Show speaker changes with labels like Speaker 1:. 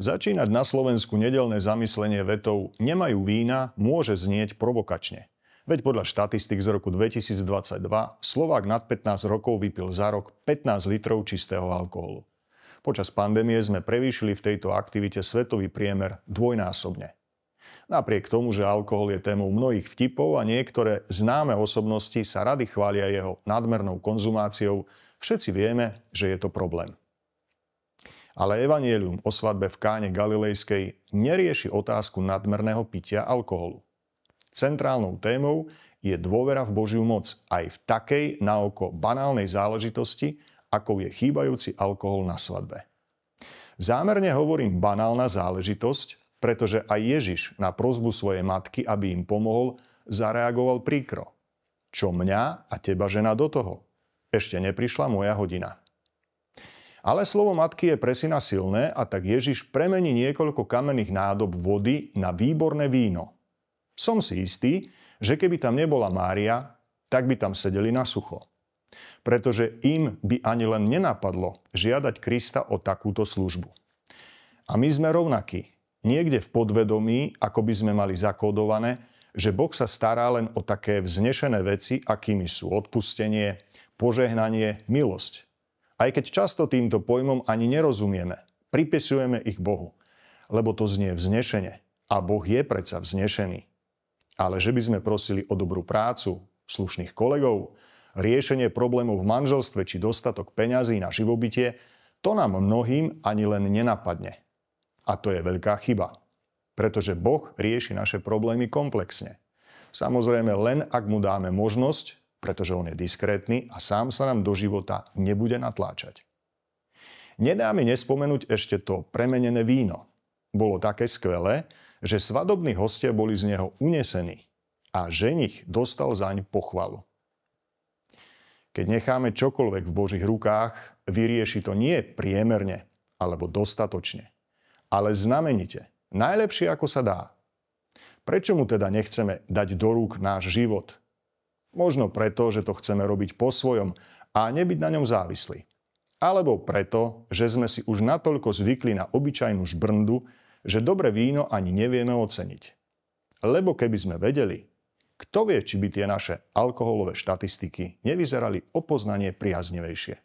Speaker 1: Začínať na Slovensku nedeľné zamyslenie vetou nemajú vína môže znieť provokačne. Veď podľa štatistik z roku 2022 Slovák nad 15 rokov vypil za rok 15 litrov čistého alkoholu. Počas pandémie sme prevýšili v tejto aktivite svetový priemer dvojnásobne. Napriek tomu, že alkohol je témou mnohých vtipov a niektoré známe osobnosti sa rady chvália jeho nadmernou konzumáciou, všetci vieme, že je to problém. Ale evanjelium o svadbe v Káne Galilejskej nerieši otázku nadmerného pitia alkoholu. Centrálnou témou je dôvera v Božiu moc aj v takej na oko banálnej záležitosti, akou je chýbajúci alkohol na svadbe. Zámerne hovorím banálna záležitosť, pretože aj Ježiš na prosbu svojej matky, aby im pomohol, zareagoval príkro. Čo mňa a teba žena do toho? Ešte neprišla moja hodina. Ale slovo matky je pre syna silné a tak Ježiš premení niekoľko kamenných nádob vody na výborné víno. Som si istý, že keby tam nebola Mária, tak by tam sedeli na sucho. Pretože im by ani len nenapadlo žiadať Krista o takúto službu. A my sme rovnakí. Niekde v podvedomí, ako by sme mali zakódované, že Boh sa stará len o také vznešené veci, akými sú odpustenie, požehnanie, milosť. Aj keď často týmto pojmom ani nerozumieme, pripisujeme ich Bohu, lebo to znie vznešene a Boh je predsa vznešený. Ale že by sme prosili o dobrú prácu, slušných kolegov, riešenie problémov v manželstve či dostatok peňazí na živobytie, to nám mnohým ani len nenapadne. A to je veľká chyba, pretože Boh rieši naše problémy komplexne. Samozrejme len ak mu dáme možnosť, pretože on je diskrétny a sám sa nám do života nebude natláčať. Nedá mi nespomenúť ešte to premenené víno. Bolo také skvelé, že svadobní hostia boli z neho unesení a ženich dostal zaň pochvalu. Keď necháme čokoľvek v Božích rukách, vyrieši to nie priemerne alebo dostatočne, ale znamenite, najlepšie ako sa dá. Prečo mu teda nechceme dať do rúk náš život? Možno preto, že to chceme robiť po svojom a nebyť na ňom závislí. Alebo preto, že sme si už natoľko zvykli na obyčajnú žbrndu, že dobré víno ani nevieme oceniť. Lebo keby sme vedeli, kto vie, či by tie naše alkoholové štatistiky nevyzerali o poznanie priaznivejšie.